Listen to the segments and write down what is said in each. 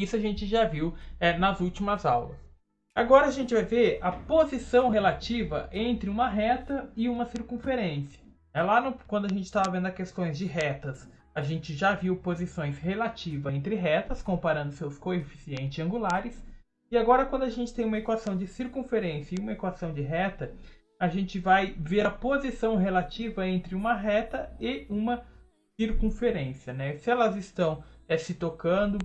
Isso a gente já viu nas últimas aulas. Agora a gente vai ver a posição relativa entre uma reta e uma circunferência. Quando a gente estava vendo as questões de retas, a gente já viu posições relativas entre retas, comparando seus coeficientes angulares. E agora, quando a gente tem uma equação de circunferência e uma equação de reta, a gente vai ver a posição relativa entre uma reta e uma circunferência, né? Se elas estão se tocando,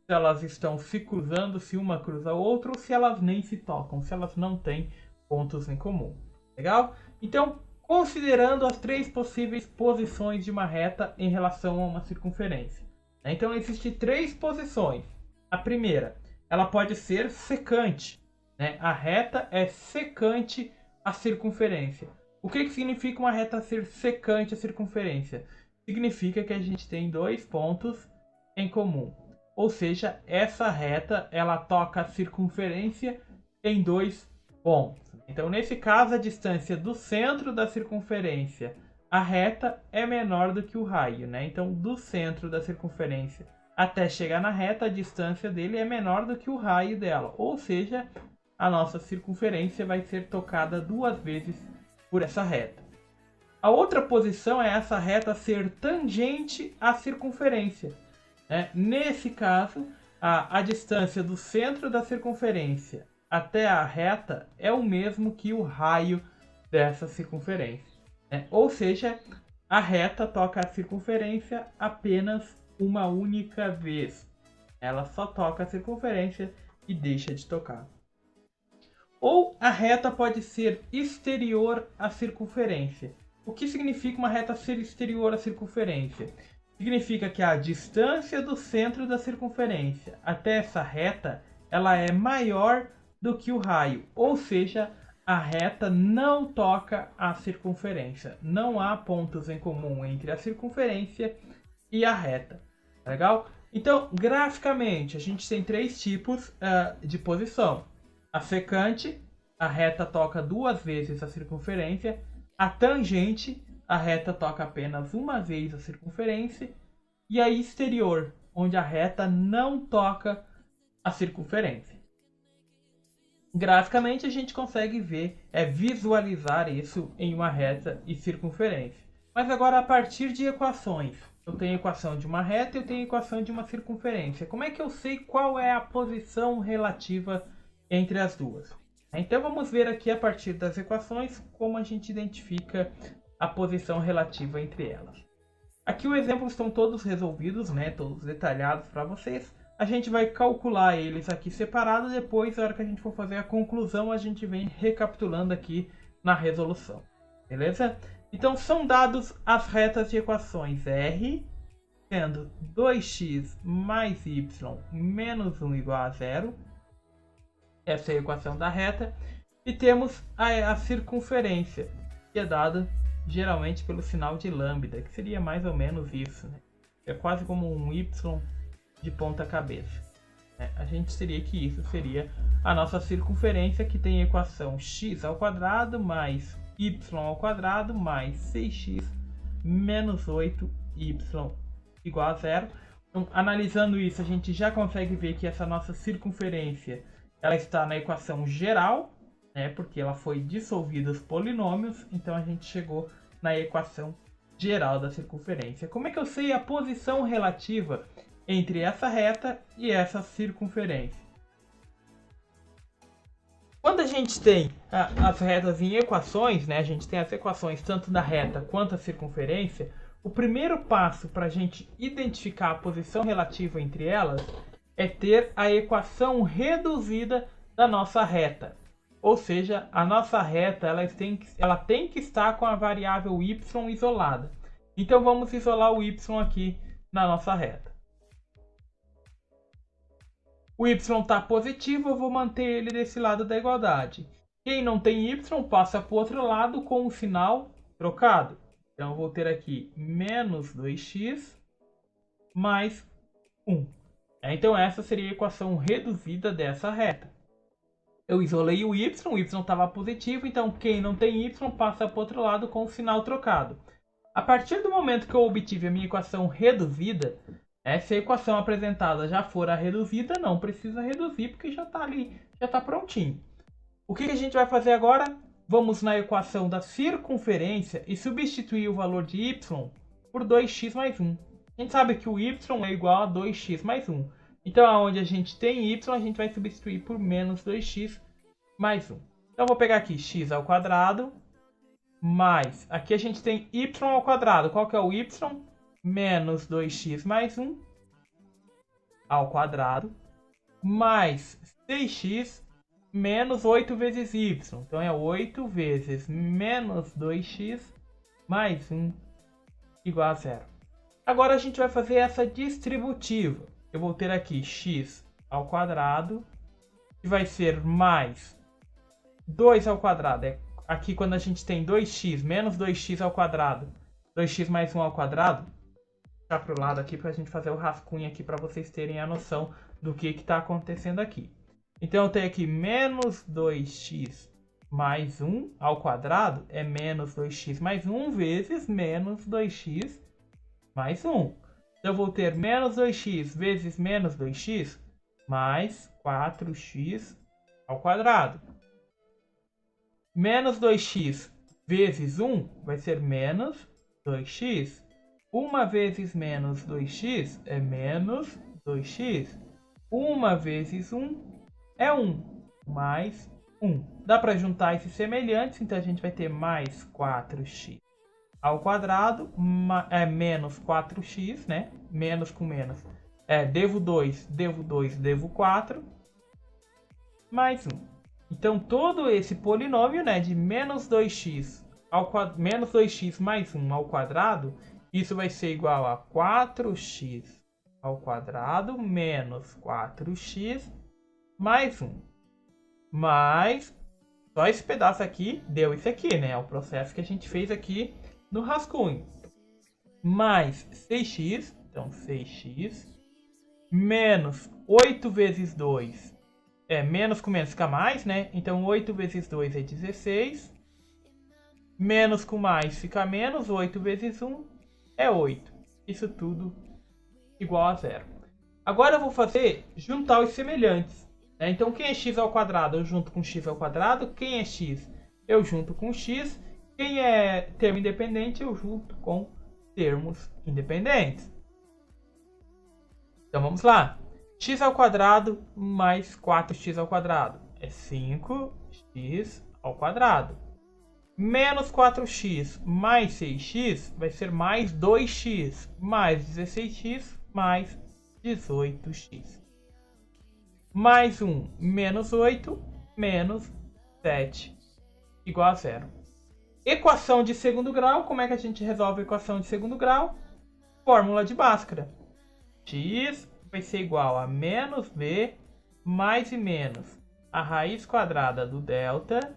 se elas estão se cruzando, se uma cruza a outra, ou se elas nem se tocam, se elas não têm pontos em comum. Legal? Então, considerando as três possíveis posições de uma reta em relação a uma circunferência. Então, existem três posições. A primeira, ela pode ser secante, né? A reta é secante à circunferência. O que significa uma reta ser secante à circunferência? Significa que a gente tem dois pontos em comum. Ou seja, essa reta ela toca a circunferência em dois pontos. Então, nesse caso, a distância do centro da circunferência à reta é menor do que o raio, né? Então, do centro da circunferência até chegar na reta, a distância dele é menor do que o raio dela. Ou seja, a nossa circunferência vai ser tocada duas vezes por essa reta. A outra posição é essa reta ser tangente à circunferência. Nesse caso, a distância do centro da circunferência até a reta é o mesmo que o raio dessa circunferência. Ou seja, a reta toca a circunferência apenas uma única vez. Ela só toca a circunferência e deixa de tocar. Ou a reta pode ser exterior à circunferência. O que significa uma reta ser exterior à circunferência? Significa que a distância do centro da circunferência até essa reta ela é maior do que o raio, ou seja, a reta não toca a circunferência. Não há pontos em comum entre a circunferência e a reta. Legal? Então, graficamente, a gente tem três tipos de posição. A secante, a reta toca duas vezes a circunferência. A tangente, a reta toca apenas uma vez a circunferência. E a exterior, onde a reta não toca a circunferência. Graficamente a gente consegue ver, visualizar isso em uma reta e circunferência. Mas agora a partir de equações. Eu tenho a equação de uma reta e eu tenho a equação de uma circunferência. Como é que eu sei qual é a posição relativa entre as duas? Então vamos ver aqui a partir das equações como a gente identifica a posição relativa entre elas. Aqui os exemplos estão todos resolvidos, né? Todos detalhados para vocês. A gente vai calcular eles aqui separados, depois na hora que a gente for fazer a conclusão a gente vem recapitulando aqui na resolução. Beleza? Então são dados as retas de equações R, sendo 2x mais y menos 1 igual a 0. Essa é a equação da reta. E temos a circunferência, que é dada geralmente pelo sinal de lambda, que seria mais ou menos isso, né? É quase como um y de ponta cabeça. A gente teria que isso seria a nossa circunferência, que tem a equação x ao quadrado mais y ao quadrado mais 6x menos 8y igual a 0. Então, analisando isso, a gente já consegue ver que essa nossa circunferência ela está na equação geral, né, porque ela foi dissolvida os polinômios, então a gente chegou na equação geral da circunferência. Como é que eu sei a posição relativa entre essa reta e essa circunferência? Quando a gente tem as retas em equações, né, a gente tem as equações tanto da reta quanto da circunferência, o primeiro passo para a gente identificar a posição relativa entre elas é ter a equação reduzida da nossa reta. Ou seja, a nossa reta ela tem que estar com a variável y isolada. Então vamos isolar o y aqui na nossa reta. O y está positivo, eu vou manter ele desse lado da igualdade. Quem não tem y passa para o outro lado com o sinal trocado. Então eu vou ter aqui menos 2x mais 1. Então essa seria a equação reduzida dessa reta. Eu isolei o y estava positivo, então quem não tem y passa para o outro lado com o sinal trocado. A partir do momento que eu obtive a minha equação reduzida, Se a equação apresentada já for a reduzida, não precisa reduzir, porque já está ali, já está prontinho. O que a gente vai fazer agora? Vamos na equação da circunferência e substituir o valor de y por 2x mais 1. A gente sabe que o y é igual a 2x mais 1. Então, onde a gente tem y, a gente vai substituir por menos 2x mais 1. Então, eu vou pegar aqui x ao quadrado, mais, aqui a gente tem y ao quadrado. Qual que é o y? Menos 2x mais 1 ao quadrado, mais 6x menos 8 vezes y. Então, é 8 vezes menos 2x mais 1 igual a 0. Agora, a gente vai fazer essa distributiva. Eu vou ter aqui x ao quadrado, que vai ser mais 2 ao quadrado. Aqui, quando a gente tem 2x menos 2x ao quadrado, 2x mais 1 ao quadrado, tá para o lado aqui para a gente fazer o rascunho aqui para vocês terem a noção do que está acontecendo aqui. Então, eu tenho aqui menos 2x mais 1 ao quadrado é menos 2x mais 1 vezes menos 2x mais 1. Então, eu vou ter menos 2x vezes menos 2x mais 4x ao quadrado. Menos 2x vezes 1 vai ser menos 2x. 1 vezes menos 2x é menos 2x. 1 vezes 1 é 1, mais 1. Dá para juntar esses semelhantes, então a gente vai ter mais 4x ao quadrado, menos 4x, né? Menos com menos. Devo 2, devo 4, mais 1. Então, todo esse polinômio, né, de menos 2x mais 1 ao quadrado, isso vai ser igual a 4x ao quadrado menos 4x mais 1. Mais, só esse pedaço aqui deu isso aqui, né? É o processo que a gente fez aqui no rascunho. Mais 6x, então 6x, menos 8 vezes 2, menos com menos fica mais, né? Então 8 vezes 2 é 16, menos com mais fica menos, 8 vezes 1 é 8. Isso tudo igual a 0. Agora eu vou fazer juntar os semelhantes. Então, quem é x ao quadrado, eu junto com x ao quadrado. Quem é x, eu junto com x. Quem é termo independente, eu junto com termos independentes. Então, vamos lá. X ao quadrado mais 4x ao quadrado é 5x ao quadrado. Menos 4x mais 6x vai ser mais 2x mais 16x mais 18x. Mais 1 menos 8 menos 7 igual a 0. Equação de segundo grau. Como é que a gente resolve a equação de segundo grau? Fórmula de Bhaskara. X vai ser igual a menos b mais e menos a raiz quadrada do delta,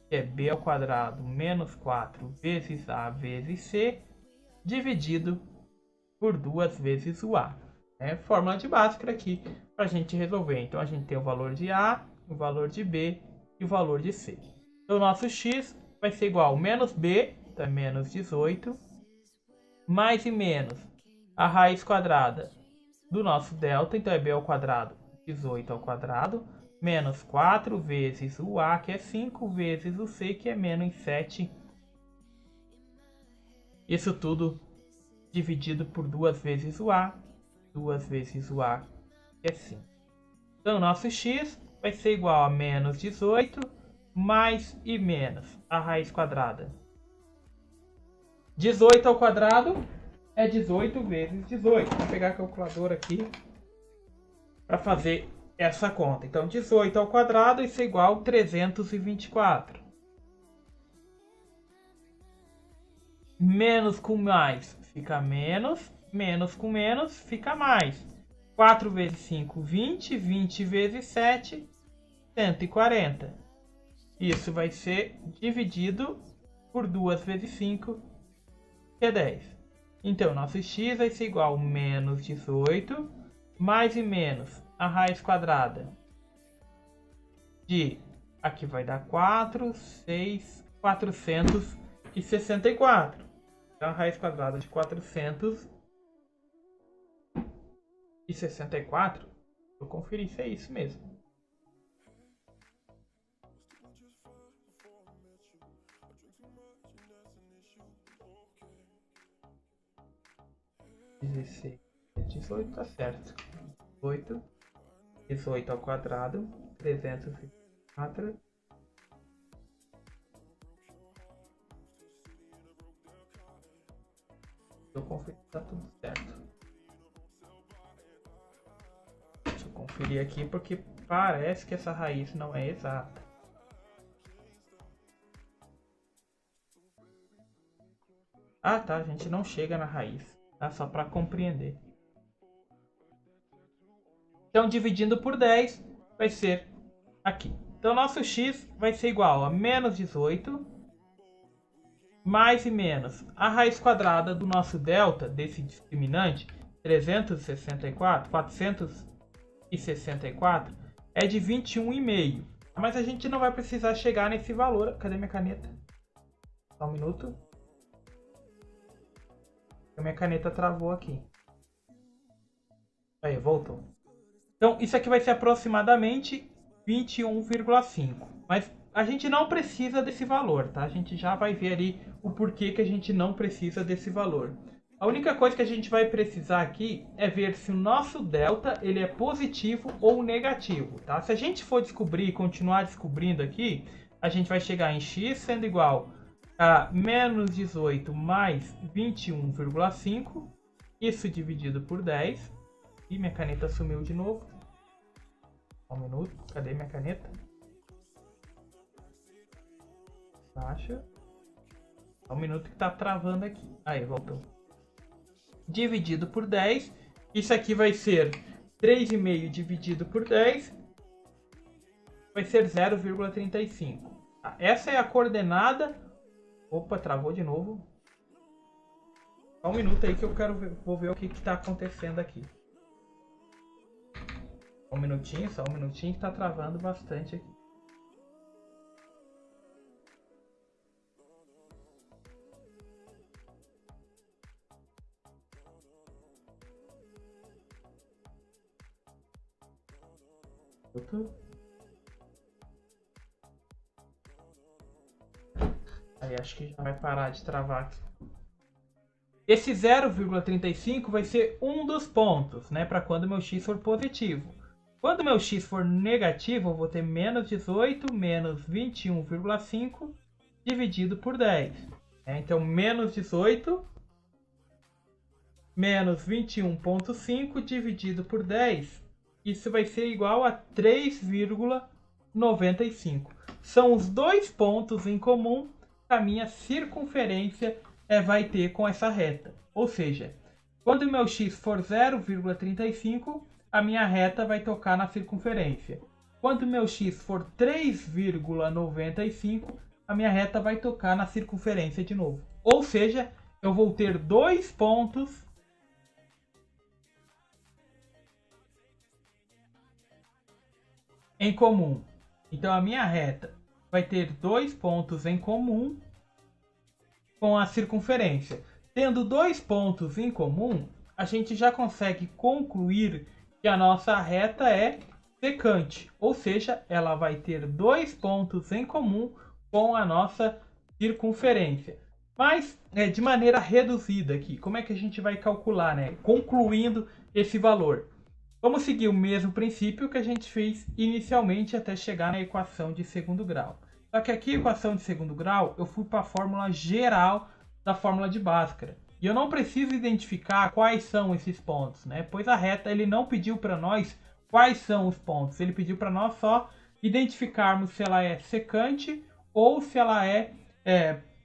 que é b ao quadrado menos 4 vezes a vezes c, dividido por 2 vezes o a. Fórmula de Bhaskara aqui para a gente resolver. Então, a gente tem o valor de a, o valor de b e o valor de c. Então, o nosso x vai ser igual a menos b, então é menos 18, mais e menos a raiz quadrada do nosso delta, então é b ao quadrado, 18 ao quadrado, menos 4 vezes o a, que é 5, vezes o c, que é menos 7. Isso tudo dividido por 2 vezes o a, 2 vezes o a, que é 5. Então, o nosso x vai ser igual a menos 18, mais e menos a raiz quadrada. 18 ao quadrado é 18 vezes 18. Vou pegar a calculadora aqui para fazer essa conta. Então, 18 ao quadrado, isso é igual a 324. Menos com mais fica menos. Menos com menos fica mais. 4 vezes 5, 20. 20 vezes 7, 140. Isso vai ser dividido por 2 vezes 5, que é 10. Então, nosso x vai ser igual a menos 18, mais e menos a raiz quadrada de, aqui vai dar 464. Então, a raiz quadrada de 464 64. Vou conferir se é isso mesmo. (16) 18 tá certo. 18 ao quadrado, 304. Eu confiro que tá tudo certo. Deixa eu conferir aqui porque parece que essa raiz não é exata. Ah, tá, a gente não chega na raiz, tá? Só para compreender. Então, dividindo por 10, vai ser aqui. Então, nosso x vai ser igual a menos 18, mais e menos a raiz quadrada do nosso delta, desse discriminante, 464, é de 21,5. Mas a gente não vai precisar chegar nesse valor. Cadê minha caneta? Só um minuto. A minha caneta travou aqui. Aí, voltou. Então, isso aqui vai ser aproximadamente 21,5. Mas a gente não precisa desse valor, tá? A gente já vai ver ali o porquê que a gente não precisa desse valor. A única coisa que a gente vai precisar aqui é ver se o nosso delta ele é positivo ou negativo, tá? Se a gente for descobrir e continuar descobrindo aqui, a gente vai chegar em x sendo igual a menos 18 mais 21,5. Isso dividido por 10. E minha caneta sumiu de novo. Um minuto, cadê minha caneta? Acha? Um minuto que tá travando aqui. Aí, voltou. Dividido por 10. Isso aqui vai ser 3,5 dividido por 10. Vai ser 0,35. Essa é a coordenada. Opa, travou de novo. Só um minuto aí que eu quero ver, vou ver o que está acontecendo aqui. Só um minutinho que tá travando bastante aqui. Aí acho que já vai parar de travar aqui. Esse 0,35 vai ser um dos pontos, né, para quando meu x for positivo. Quando meu x for negativo, eu vou ter menos 18 menos 21,5 dividido por 10. Então, menos 18 menos 21,5 dividido por 10. Isso vai ser igual a 3,95. São os dois pontos em comum que a minha circunferência vai ter com essa reta. Ou seja, quando o meu x for 0,35, a minha reta vai tocar na circunferência. Quando o meu x for 3,95, a minha reta vai tocar na circunferência de novo. Ou seja, eu vou ter dois pontos em comum. Então, a minha reta vai ter dois pontos em comum com a circunferência. Tendo dois pontos em comum, a gente já consegue concluir que a nossa reta é secante, ou seja, ela vai ter dois pontos em comum com a nossa circunferência. Mas de maneira reduzida aqui, como é que a gente vai calcular, né? Concluindo esse valor. Vamos seguir o mesmo princípio que a gente fez inicialmente até chegar na equação de segundo grau. Só que aqui, a equação de segundo grau, eu fui para a fórmula geral da fórmula de Bhaskara. E eu não preciso identificar quais são esses pontos, né? Pois a reta ele não pediu para nós quais são os pontos. Ele pediu para nós só identificarmos se ela é secante ou se ela é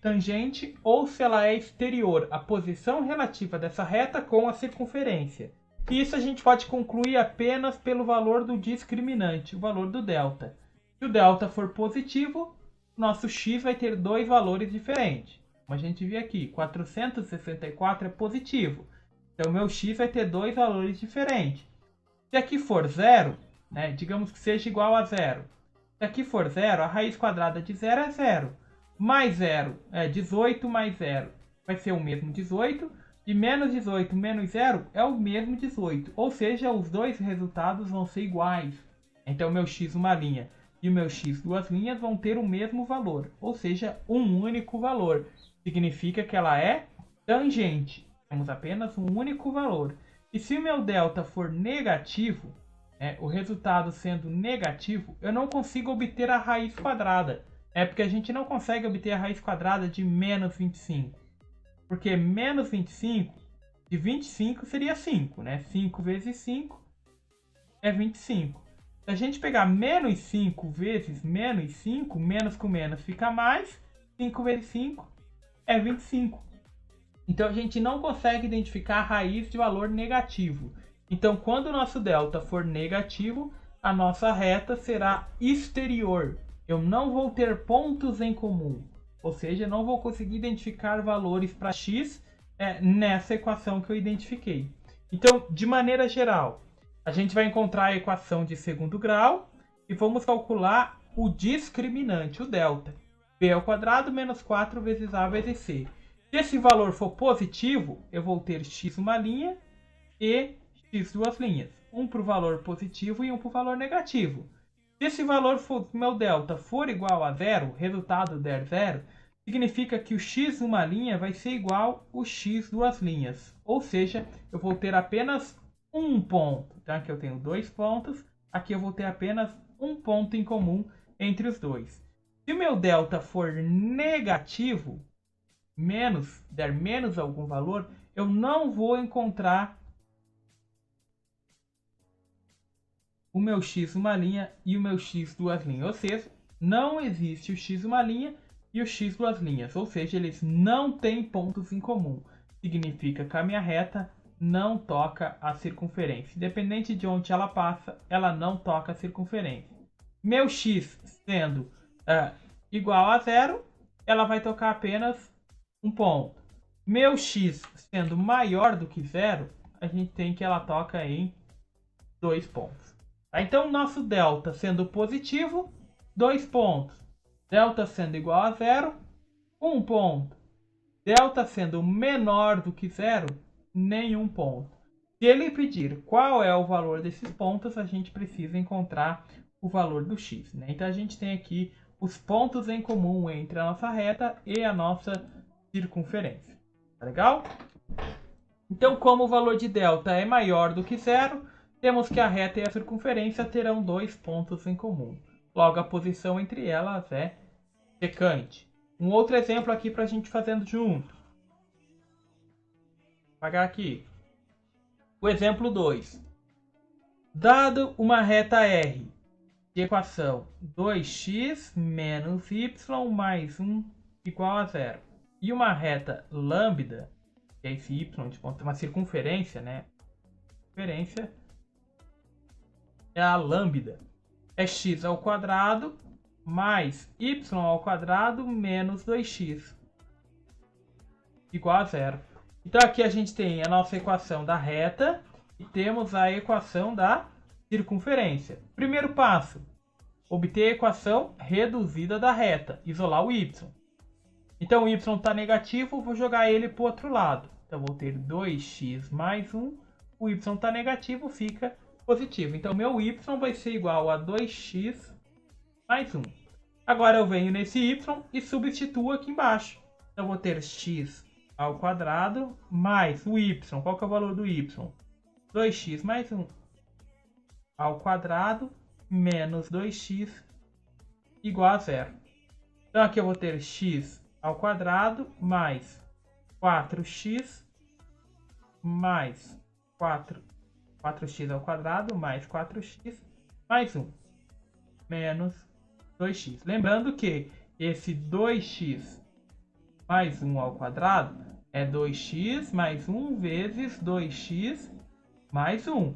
tangente ou se ela é exterior. A posição relativa dessa reta com a circunferência. E isso a gente pode concluir apenas pelo valor do discriminante, o valor do delta. Se o delta for positivo, nosso x vai ter dois valores diferentes. Como a gente viu aqui, 464 é positivo. Então, meu x vai ter dois valores diferentes. Se aqui for zero, né, digamos que seja igual a zero. Se aqui for zero, a raiz quadrada de zero é zero. Mais zero é 18 mais zero vai ser o mesmo 18. E menos 18 menos 0 é o mesmo 18. Ou seja, os dois resultados vão ser iguais. Então, o meu x uma linha e o meu x duas linhas vão ter o mesmo valor. Ou seja, um único valor. Significa que ela é tangente. Temos apenas um único valor. E se o meu delta for negativo, o resultado sendo negativo, eu não consigo obter a raiz quadrada. Porque a gente não consegue obter a raiz quadrada de menos 25. Porque menos 25, de 25 seria 5, né? 5 vezes 5 é 25. Se a gente pegar menos 5 vezes menos 5, menos com menos fica mais. 5 vezes 5 é 25. Então a gente não consegue identificar a raiz de valor negativo. Então quando o nosso delta for negativo, a nossa reta será exterior. Eu não vou ter pontos em comum. Ou seja, não vou conseguir identificar valores para x nessa equação que eu identifiquei. Então, de maneira geral, a gente vai encontrar a equação de segundo grau e vamos calcular o discriminante, o delta. B ao quadrado menos 4 vezes A vezes C. Se esse valor for positivo, eu vou ter x uma linha e x duas linhas. Um para o valor positivo e um para o valor negativo. Se esse valor meu delta for igual a zero, resultado der zero, significa que o x uma linha vai ser igual ao x duas linhas. Ou seja, eu vou ter apenas um ponto. Então aqui eu tenho 2 pontos, aqui eu vou ter apenas um ponto em comum entre os dois. Se o meu delta for negativo, der menos algum valor, eu não vou encontrar o meu x uma linha e o meu x duas linhas. Ou seja, não existe o x uma linha e o x duas linhas. Ou seja, eles não têm pontos em comum. Significa que a minha reta não toca a circunferência. Independente de onde ela passa, ela não toca a circunferência. Meu x sendo igual a zero, ela vai tocar apenas um ponto. Meu x sendo maior do que zero, a gente tem que ela toca em 2 pontos. Então, nosso delta sendo positivo, 2 pontos. Delta sendo igual a zero, 1 ponto. Delta sendo menor do que zero, nenhum ponto. Se ele pedir qual é o valor desses pontos, a gente precisa encontrar o valor do x. Né? Então, a gente tem aqui os pontos em comum entre a nossa reta e a nossa circunferência. Tá legal? Então, como o valor de delta é maior do que zero, temos que a reta e a circunferência terão 2 pontos em comum. Logo, a posição entre elas é secante. Um outro exemplo aqui para a gente fazendo junto. Vou apagar aqui. O exemplo 2. Dado uma reta R de equação 2x menos y mais 1 igual a zero. E uma reta lambda, que é esse y de ponta, uma circunferência, né? Circunferência é a lambda. É x ao quadrado mais y ao quadrado menos 2x igual a zero. Então aqui a gente tem a nossa equação da reta e temos a equação da circunferência. Primeiro passo, obter a equação reduzida da reta, isolar o y. Então o y está negativo, vou jogar ele para o outro lado. Então vou ter 2x mais 1, o y está negativo, fica positivo. Então meu y vai ser igual a 2x mais 1. Agora eu venho nesse y e substituo aqui embaixo. Então vou ter x ao quadrado mais o y. Qual que é o valor do y? 2x mais 1 ao quadrado menos 2x igual a zero. Então aqui eu vou ter x ao quadrado mais 4x mais 4x ao quadrado mais 4x mais 1 menos 2x. Lembrando que esse 2x mais 1 ao quadrado é 2x mais 1 vezes 2x mais 1.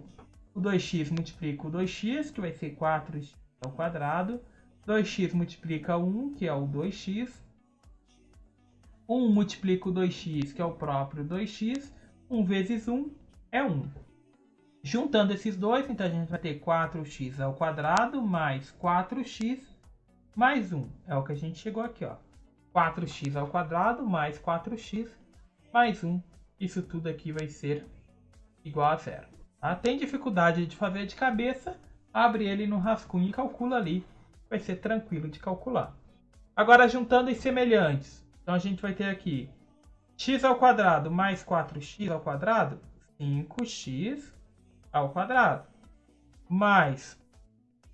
O 2x multiplica o 2x, que vai ser 4x ao quadrado. 2x multiplica 1, que é o 2x. 1 multiplica o 2x, que é o próprio 2x. 1 vezes 1 é 1. Juntando esses dois, então a gente vai ter 4x ao quadrado mais 4x mais 1. É o que a gente chegou aqui, ó. 4x ao quadrado mais 4x mais 1 isso tudo aqui vai ser igual a zero. Tá? Tem dificuldade de fazer de cabeça, abre ele no rascunho e calcula ali. Vai ser tranquilo de calcular. Agora, juntando os semelhantes. Então, a gente vai ter aqui x ao quadrado mais 4x ao quadrado, 5x ao quadrado. Mais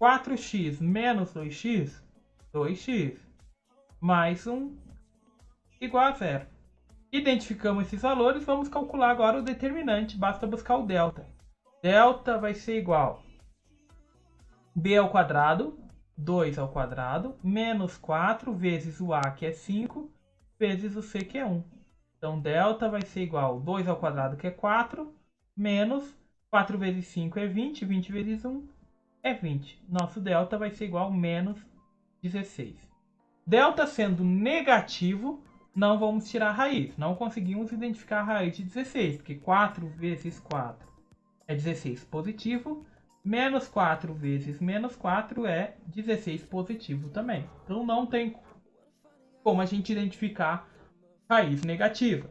4x menos 2x, 2x. Mais 1 igual a zero. Identificamos esses valores, vamos calcular agora o determinante. Basta buscar o delta. Delta vai ser igual a b ao quadrado, 2 ao quadrado, menos 4 vezes o a, que é 5, vezes o c, que é 1. Então, delta vai ser igual a 2 ao quadrado, que é 4, menos 4 vezes 5 é 20, 20 vezes 1 é 20. Nosso delta vai ser igual a menos 16. Delta sendo negativo, não vamos tirar a raiz. Não conseguimos identificar a raiz de 16, porque 4 vezes 4 é 16 positivo, menos 4 vezes menos 4 é 16 positivo também. Então, não tem como a gente identificar raiz negativa.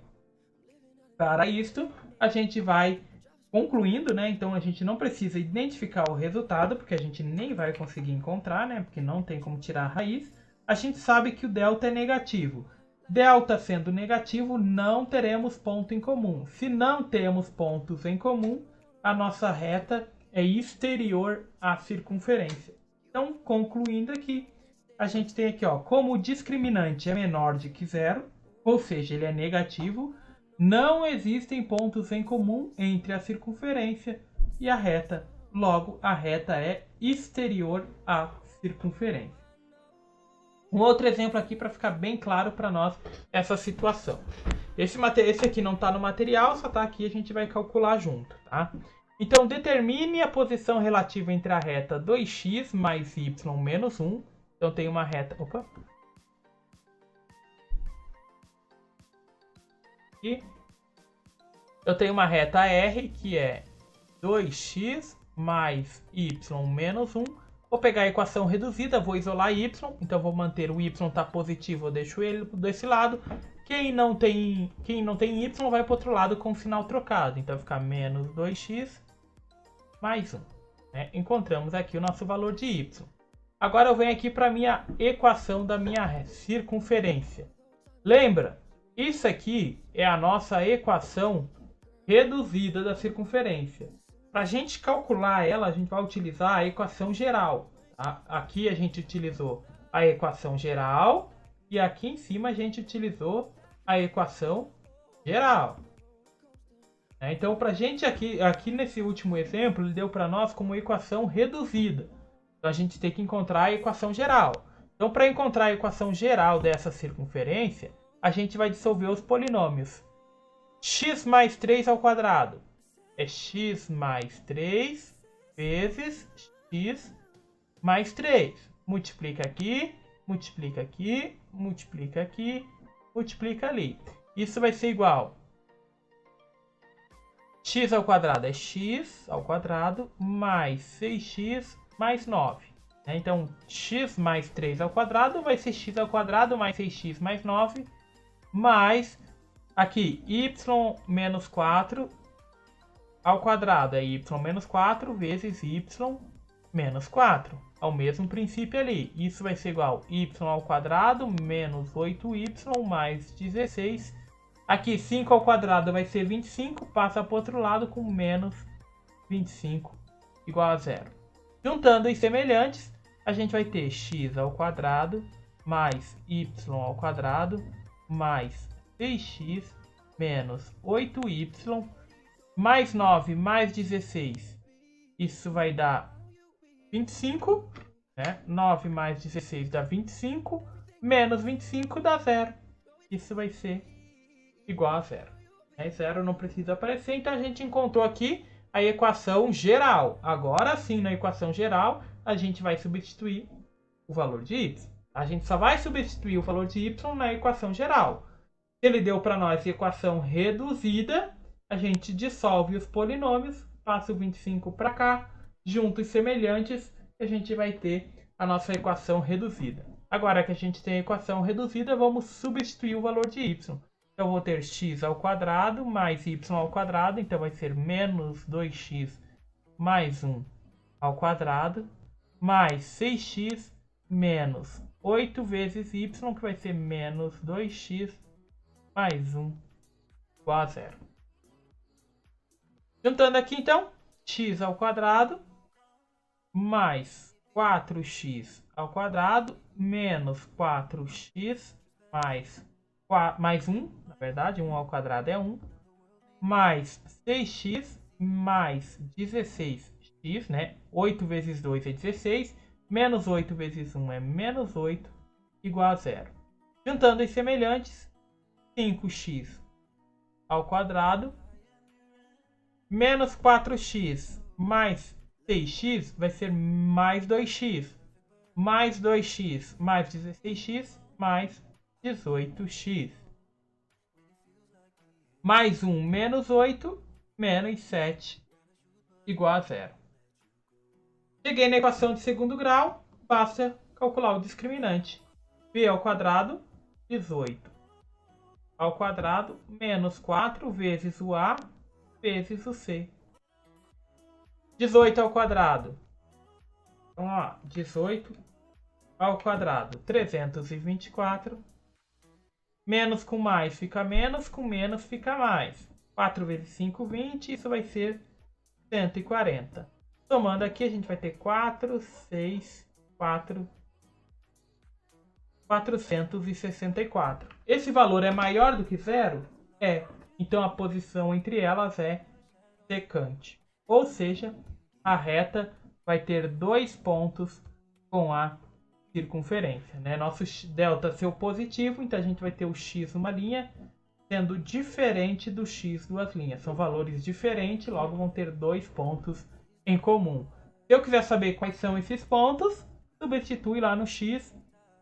Para isto, a gente vai concluindo, né? Então, a gente não precisa identificar o resultado, porque a gente nem vai conseguir encontrar, né? Porque não tem como tirar a raiz. A gente sabe que o delta é negativo. Delta sendo negativo, não teremos ponto em comum. Se não temos pontos em comum, a nossa reta é exterior à circunferência. Então, concluindo aqui, a gente tem aqui, ó, como o discriminante é menor de que zero, ou seja, ele é negativo, não existem pontos em comum entre a circunferência e a reta. Logo, a reta é exterior à circunferência. Um outro exemplo aqui para ficar bem claro para nós essa situação. Esse aqui não está no material, só está aqui, a gente vai calcular junto, tá? Então, determine a posição relativa entre a reta 2x mais y menos 1. Então, tem uma reta... Opa! Aqui. Eu tenho uma reta R, que é 2x mais y menos 1. Vou pegar a equação reduzida, vou isolar y. Então, vou manter o y tá positivo, eu deixo ele desse lado. Quem não tem y vai para o outro lado com o sinal trocado. Então, vai ficar menos 2x mais 1. Né? Encontramos aqui o nosso valor de y. Agora, eu venho aqui para a minha equação da minha circunferência. Lembra? Isso aqui é a nossa equação reduzida da circunferência. Para a gente calcular ela, a gente vai utilizar a equação geral. Tá? Aqui a gente utilizou a equação geral e aqui em cima a gente utilizou a equação geral. Então, para a gente aqui nesse último exemplo, ele deu para nós como equação reduzida. Então, a gente tem que encontrar a equação geral. Então, para encontrar a equação geral dessa circunferência, a gente vai dissolver os polinômios. X mais 3 ao quadrado é x mais 3 vezes x mais 3. Multiplica aqui, multiplica aqui, multiplica aqui, multiplica ali. Isso vai ser igual x ao quadrado é x ao quadrado mais 6x mais 9. Então, x mais 3 ao quadrado vai ser x ao quadrado mais 6x mais 9, mais aqui y menos 4 ao quadrado é y menos 4 vezes y menos 4. Ao mesmo princípio ali. Isso vai ser igual a y ao quadrado menos 8y mais 16. Aqui 5 ao quadrado vai ser 25, passa para o outro lado com menos 25 igual a zero. Juntando os semelhantes, a gente vai ter x ao quadrado mais y ao quadrado mais 6x menos 8y mais 9 mais 16. Isso vai dar 25, né? 9 mais 16 dá 25, menos 25 dá zero. Isso vai ser igual a zero. Zero não precisa aparecer, então a gente encontrou aqui a equação geral. Agora sim, na equação geral, a gente vai substituir o valor de y. A gente só vai substituir o valor de y na equação geral. Se ele deu para nós a equação reduzida, a gente dissolve os polinômios, passa o 25 para cá, junta os semelhantes, e a gente vai ter a nossa equação reduzida. Agora que a gente tem a equação reduzida, vamos substituir o valor de y. Então, eu vou ter x ao quadrado mais y ao quadrado. Então, vai ser menos 2x mais 1 ao quadrado. Mais 6x menos 8 vezes y, que vai ser menos 2x mais 1 igual a 0. Juntando aqui, então, x ao quadrado mais 4x ao quadrado menos 4x mais 1, na verdade, 1 ao quadrado é 1, mais 6x mais 16x, né? 8 vezes 2 é 16, menos 8 vezes 1 é menos 8, igual a 0. Juntando os semelhantes, 5x ao quadrado menos 4x mais 6x vai ser mais 2x. Mais 2x mais 16x mais 18x. Mais 1 menos 8 menos 7 igual a 0. Cheguei na equação de segundo grau, basta calcular o discriminante. b ao quadrado, 18 ao quadrado menos 4 vezes o a vezes o c. 18 ao quadrado. Então, ó, 18 ao quadrado, 324. Menos com mais fica menos, com menos fica mais. 4 vezes 5, 20. Isso vai ser 140. Somando aqui, a gente vai ter 4, 6, 4, 464. Esse valor é maior do que zero? É. Então, a posição entre elas é secante. Ou seja, a reta vai ter 2 pontos com a circunferência, né? Nosso delta ser positivo, então a gente vai ter o x numa linha sendo diferente do x duas linhas. São valores diferentes, logo vão ter 2 pontos em comum. Se eu quiser saber quais são esses pontos, substitui lá no x,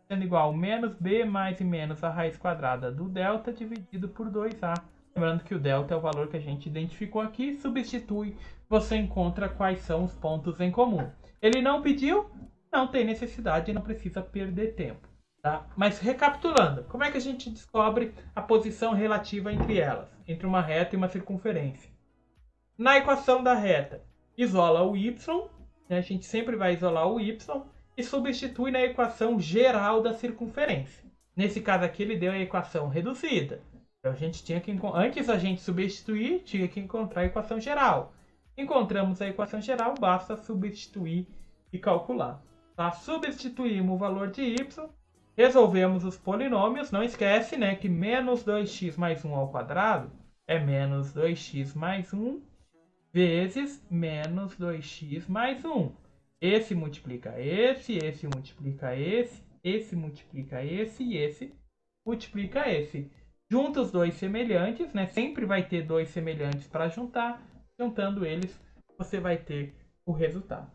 sendo igual a menos b mais e menos a raiz quadrada do delta dividido por 2a. Lembrando que o delta é o valor que a gente identificou aqui, substitui, você encontra quais são os pontos em comum. Ele não pediu, não tem necessidade e não precisa perder tempo. Tá? Mas recapitulando, como é que a gente descobre a posição relativa entre elas, entre uma reta e uma circunferência? Na equação da reta, isola o y, né? A gente sempre vai isolar o y, e substitui na equação geral da circunferência. Nesse caso aqui, ele deu a equação reduzida. Então, a gente tinha que, antes da gente substituir, tinha que encontrar a equação geral. Encontramos a equação geral, basta substituir e calcular. Tá? Substituímos o valor de y, resolvemos os polinômios. Não esquece, né, que menos 2x mais 1 ao quadrado é menos 2x mais 1 vezes menos 2x mais 1. Esse multiplica esse multiplica esse multiplica esse e esse multiplica esse. Junta os dois semelhantes, né? Sempre vai ter dois semelhantes para juntar. Juntando eles, você vai ter o resultado.